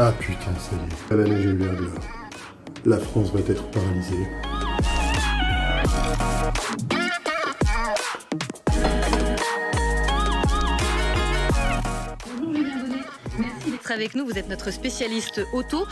Ah putain, ça y est. La neige est là. La France va être paralysée. Merci d'être avec nous, vous êtes notre spécialiste auto.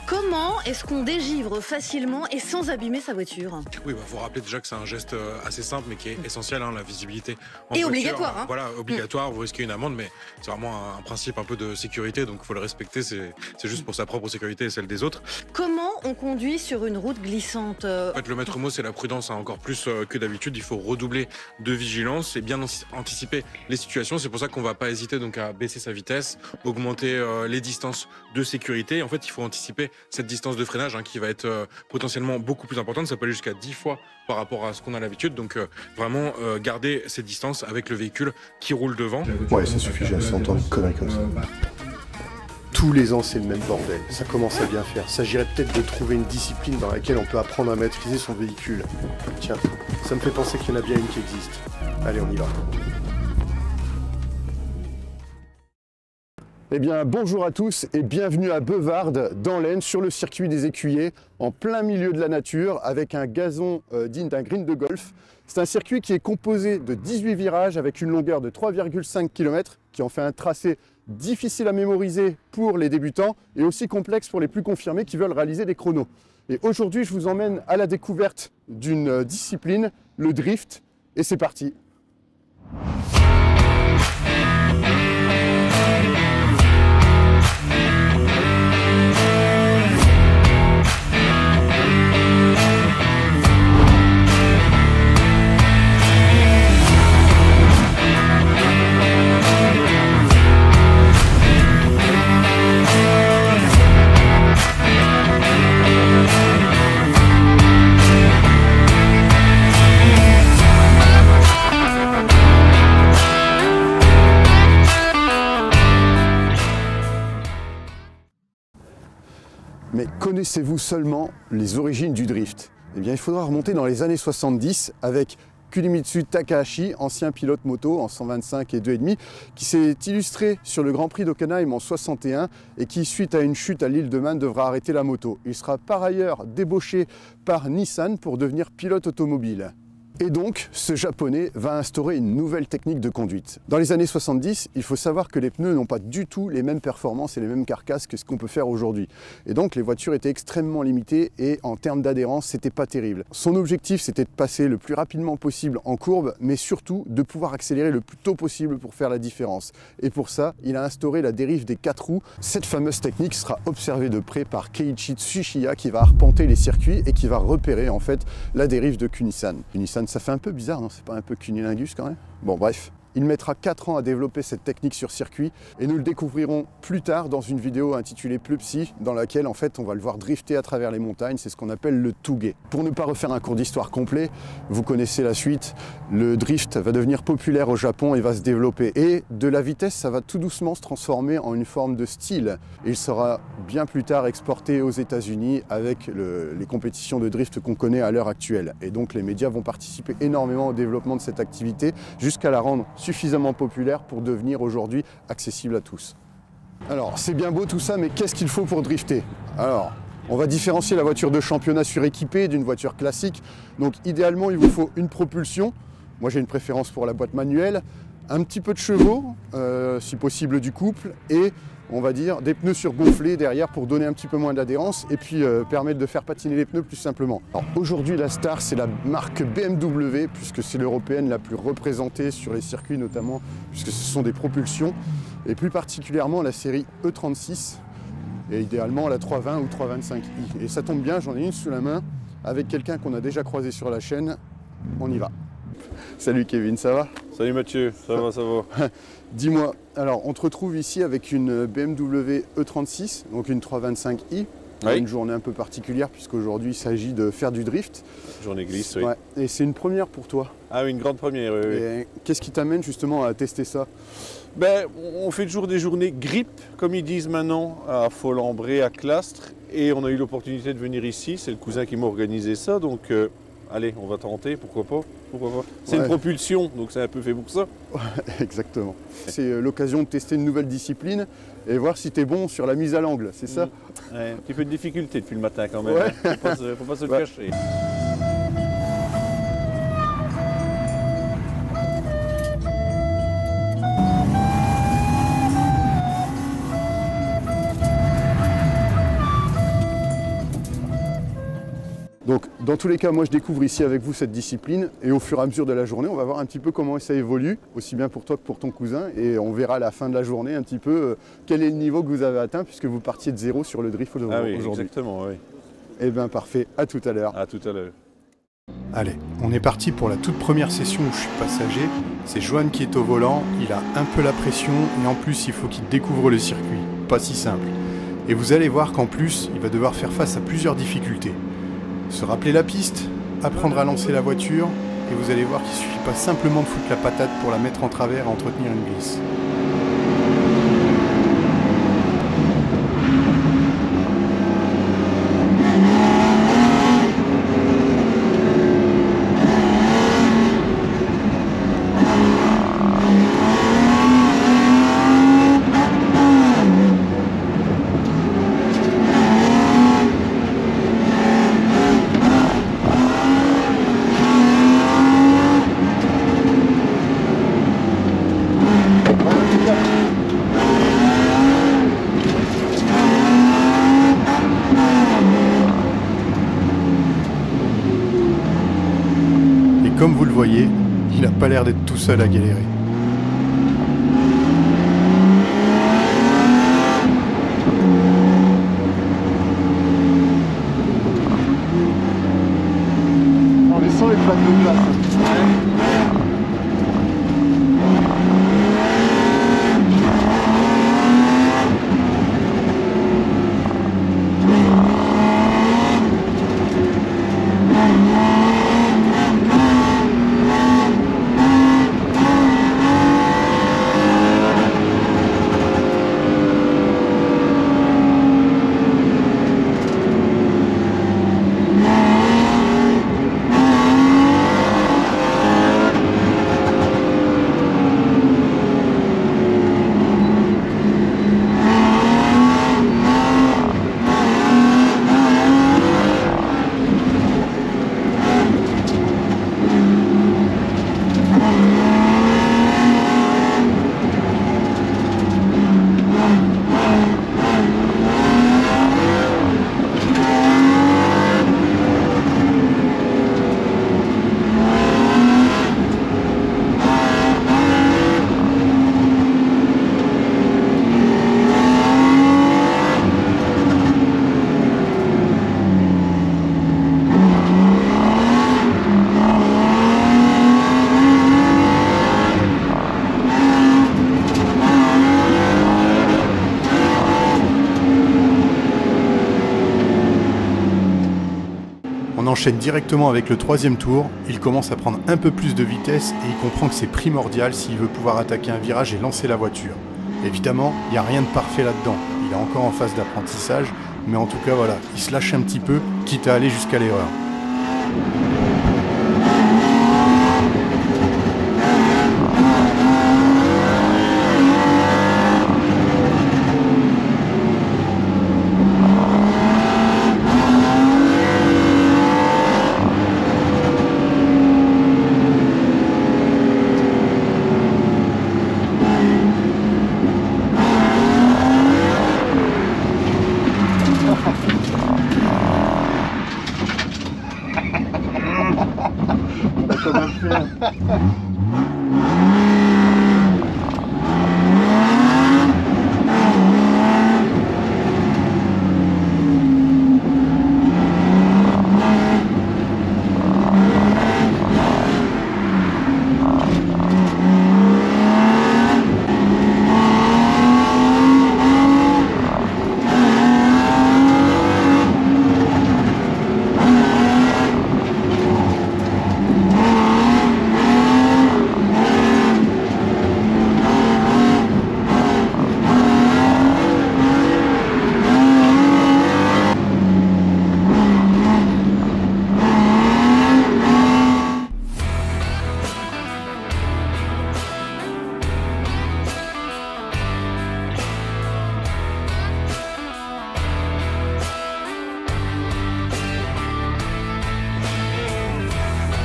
Comment est-ce qu'on dégivre facilement et sans abîmer sa voiture? Oui, faut rappeler déjà que c'est un geste assez simple mais qui est essentiel, la visibilité. Et obligatoire. Voilà, obligatoire, vous risquez une amende, mais c'est vraiment un principe un peu de sécurité, donc il faut le respecter, c'est juste pour sa propre sécurité et celle des autres. Comment on conduit sur une route glissante? En fait, le maître mot, c'est la prudence, encore plus que d'habitude. Il faut redoubler de vigilance et bien anticiper les situations. C'est pour ça qu'on va pas hésiter donc à baisser sa vitesse, augmenter les distances de sécurité. En fait, il faut anticiper cette distance de freinage qui va être potentiellement beaucoup plus importante. Ça peut aller jusqu'à 10 fois par rapport à ce qu'on a l'habitude. Donc vraiment garder ces distances avec le véhicule qui roule devant. Ouais, ça suffit, j'ai 100 ans de conneries comme ça. Tous les ans, c'est le même bordel. Ça commence à bien faire. Il s'agirait peut-être de trouver une discipline dans laquelle on peut apprendre à maîtriser son véhicule. Tiens, ça me fait penser qu'il y en a bien une qui existe. Allez, on y va. Eh bien, bonjour à tous et bienvenue à Beuvardes, dans l'Aisne, sur le circuit des Écuyers, en plein milieu de la nature, avec un gazon digne d'un green de golf. C'est un circuit qui est composé de 18 virages avec une longueur de 3,5 km, qui en fait un tracé difficile à mémoriser pour les débutants et aussi complexe pour les plus confirmés qui veulent réaliser des chronos. Et aujourd'hui, je vous emmène à la découverte d'une discipline, le drift, et c'est parti. Mais connaissez-vous seulement les origines du drift? Eh bien, il faudra remonter dans les années 70 avec Kunimitsu Takahashi, ancien pilote moto en 125 et 2,5, qui s'est illustré sur le Grand Prix d'Hockenheim en 61 et qui, suite à une chute à l'île de Man, devra arrêter la moto. Il sera par ailleurs débauché par Nissan pour devenir pilote automobile. Et donc, ce japonais va instaurer une nouvelle technique de conduite. Dans les années 70, il faut savoir que les pneus n'ont pas du tout les mêmes performances et les mêmes carcasses que ce qu'on peut faire aujourd'hui. Et donc, les voitures étaient extrêmement limitées et en termes d'adhérence, c'était pas terrible. Son objectif, c'était de passer le plus rapidement possible en courbe, mais surtout de pouvoir accélérer le plus tôt possible pour faire la différence. Et pour ça, il a instauré la dérive des 4 roues. Cette fameuse technique sera observée de près par Keiichi Tsushiya qui va arpenter les circuits et qui va repérer en fait la dérive de Kunisan. Ça fait un peu bizarre, non? C'est pas un peu cunilingus quand même? Bon, bref. Il mettra 4 ans à développer cette technique sur circuit et nous le découvrirons plus tard dans une vidéo intitulée Plupsi, dans laquelle en fait on va le voir drifter à travers les montagnes, c'est ce qu'on appelle le touge. Pour ne pas refaire un cours d'histoire complet, vous connaissez la suite, le drift va devenir populaire au Japon et va se développer. Et de la vitesse, ça va tout doucement se transformer en une forme de style. Et il sera bien plus tard exporté aux États-Unis avec les compétitions de drift qu'on connaît à l'heure actuelle. Et donc les médias vont participer énormément au développement de cette activité jusqu'à la rendre suffisamment populaire pour devenir aujourd'hui accessible à tous. Alors, c'est bien beau tout ça, mais qu'est-ce qu'il faut pour drifter? Alors, on va différencier la voiture de championnat suréquipée d'une voiture classique. Donc, idéalement, il vous faut une propulsion. Moi, j'ai une préférence pour la boîte manuelle, un petit peu de chevaux, si possible du couple, et on va dire des pneus surgonflés derrière pour donner un petit peu moins d'adhérence et puis permettre de faire patiner les pneus plus simplement. Alors aujourd'hui, la star, c'est la marque BMW, puisque c'est l'européenne la plus représentée sur les circuits notamment, puisque ce sont des propulsions, et plus particulièrement la série E36, et idéalement la 320 ou 325i. Et ça tombe bien, j'en ai une sous la main, avec quelqu'un qu'on a déjà croisé sur la chaîne. On y va. Salut Kevin, ça va? Salut Mathieu, ça va. Dis-moi, alors on te retrouve ici avec une BMW E36, donc une 325i. Oui. Une journée un peu particulière puisqu'aujourd'hui il s'agit de faire du drift. Journée glisse, oui. Ouais. Et c'est une première pour toi. Ah oui, une grande première, oui. Et qu'est-ce qui t'amène justement à tester ça? Ben, on fait toujours des journées grip, comme ils disent maintenant, à Folembray, à Clastres. Et on a eu l'opportunité de venir ici, c'est le cousin qui m'a organisé ça. Donc allez, on va tenter, pourquoi pas, pourquoi pas. C'est Ouais. une propulsion, donc c'est un peu fait pour ça. Exactement. C'est l'occasion de tester une nouvelle discipline et voir si tu es bon sur la mise à l'angle, c'est ça? Ouais, un petit peu de difficulté depuis le matin quand même, Ouais. hein. Faut pas se le Ouais. cacher. Donc dans tous les cas, moi je découvre ici avec vous cette discipline et au fur et à mesure de la journée, on va voir un petit peu comment ça évolue, aussi bien pour toi que pour ton cousin, et on verra à la fin de la journée un petit peu quel est le niveau que vous avez atteint puisque vous partiez de zéro sur le drift Ah oui, aujourd'hui. exactement, oui. Eh bien parfait, à tout à l'heure. À tout à l'heure. Allez, on est parti pour la toute première session où je suis passager. C'est Johan qui est au volant, il a un peu la pression et en plus il faut qu'il découvre le circuit. Pas si simple. Et vous allez voir qu'en plus, il va devoir faire face à plusieurs difficultés. Se rappeler la piste, apprendre à lancer la voiture, et vous allez voir qu'il ne suffit pas simplement de foutre la patate pour la mettre en travers et entretenir une glisse. Et comme vous le voyez, il n'a pas l'air d'être tout seul à galérer. En laissant les plaques de place. On enchaîne directement avec le troisième tour, il commence à prendre un peu plus de vitesse et il comprend que c'est primordial s'il veut pouvoir attaquer un virage et lancer la voiture. Évidemment, il n'y a rien de parfait là-dedans, il est encore en phase d'apprentissage, mais en tout cas voilà, il se lâche un petit peu, quitte à aller jusqu'à l'erreur.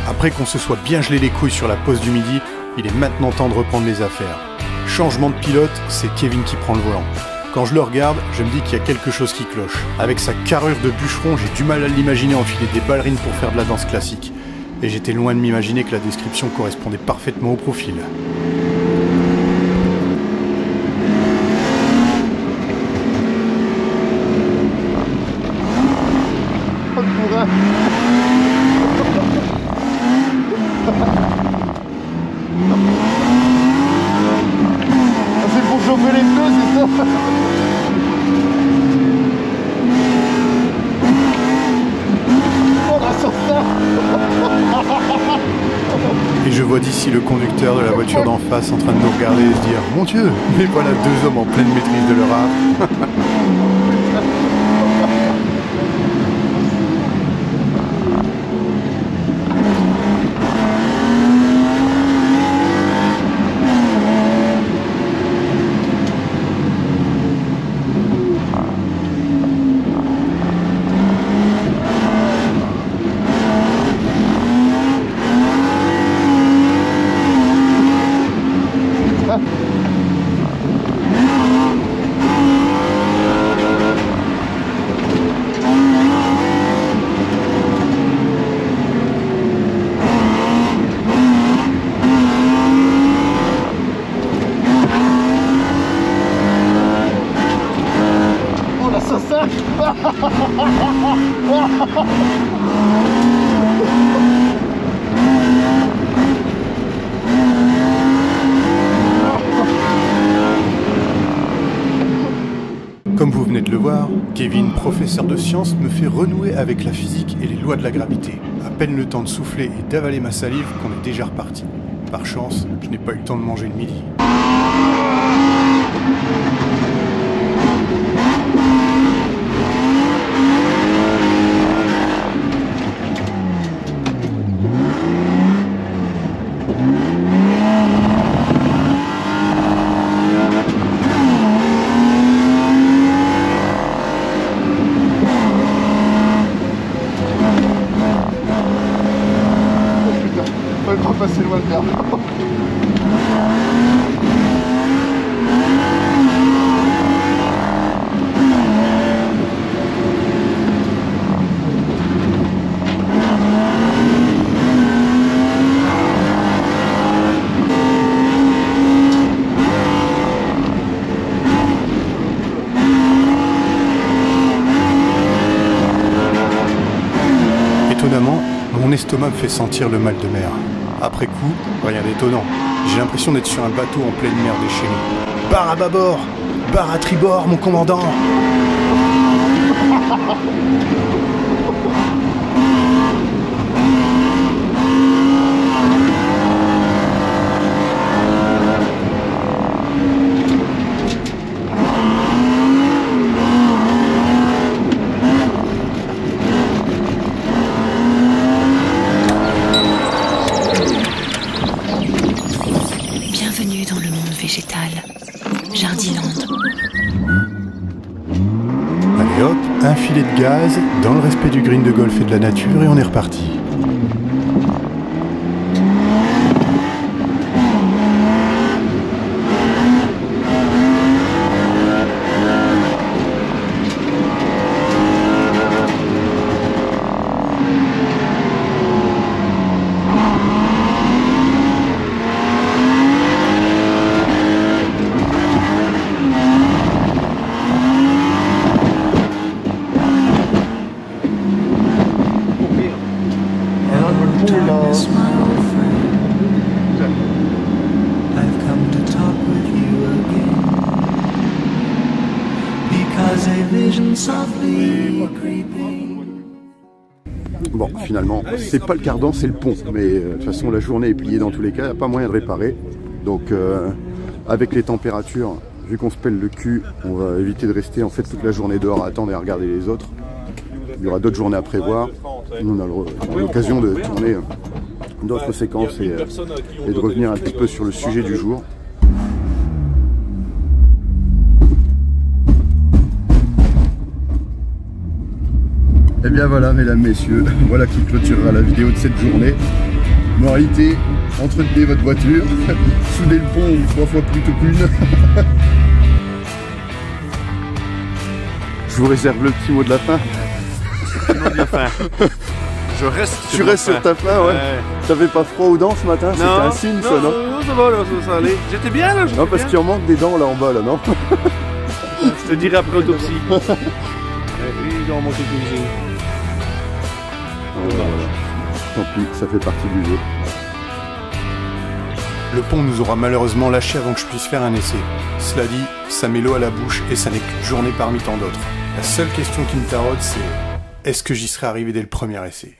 Après qu'on se soit bien gelé les couilles sur la pause du midi, il est maintenant temps de reprendre les affaires. Changement de pilote, c'est Kevin qui prend le volant. Quand je le regarde, je me dis qu'il y a quelque chose qui cloche. Avec sa carrure de bûcheron, j'ai du mal à l'imaginer enfiler des ballerines pour faire de la danse classique. Et j'étais loin de m'imaginer que la description correspondait parfaitement au profil. C'est pour chauffer les pneus, c'est ça? Et je vois d'ici le conducteur de la voiture d'en face en train de nous regarder et se dire « Mon Dieu, mais voilà deux hommes en pleine maîtrise de leur art !» Comme vous venez de le voir, Kevin, professeur de sciences, me fait renouer avec la physique et les lois de la gravité. À peine le temps de souffler et d'avaler ma salive qu'on est déjà reparti. Par chance, je n'ai pas eu le temps de manger le midi. Passer loin de terre. Étonnamment, mon estomac me fait sentir le mal de mer. Après coup, rien d'étonnant. J'ai l'impression d'être sur un bateau en pleine mer déchaînée. Barre à bâbord, barre à tribord, mon commandant. Bienvenue dans le monde végétal, Jardiland. Allez hop, un filet de gaz, dans le respect du green de golf et de la nature, et on est reparti. Bon, finalement, c'est pas le cardan, c'est le pont. Mais de toute façon, la journée est pliée dans tous les cas, il n'y a pas moyen de réparer. Donc, avec les températures, vu qu'on se pèle le cul, on va éviter de rester en fait toute la journée dehors à attendre et à regarder les autres. Il y aura d'autres journées à prévoir. Nous, on a l'occasion de tourner d'autres séquences et de revenir un petit peu sur le sujet du jour. Et bien voilà, mesdames, messieurs, voilà qui clôturera la vidéo de cette journée. Moralité, entretenez votre voiture, soudez le pont 3 fois plutôt qu'une. Je vous réserve le petit mot de la fin. Le mot de la fin. Je reste sur Tu restes sur ta fin, ouais. T'avais pas froid aux dents ce matin? C'était un signe, ça, non? Non, ça va, là, ça allait. J'étais bien, là. Non, parce qu'il en manque des dents là en bas, là, non? Je te dirai après autopsie. Ils ont manqué quelques-unes. Tant pis, ça fait partie du jeu. Le pont nous aura malheureusement lâché avant que je puisse faire un essai. Cela dit, ça met l'eau à la bouche et ça n'est qu'une journée parmi tant d'autres. La seule question qui me taraude, c'est est-ce que j'y serais arrivé dès le premier essai?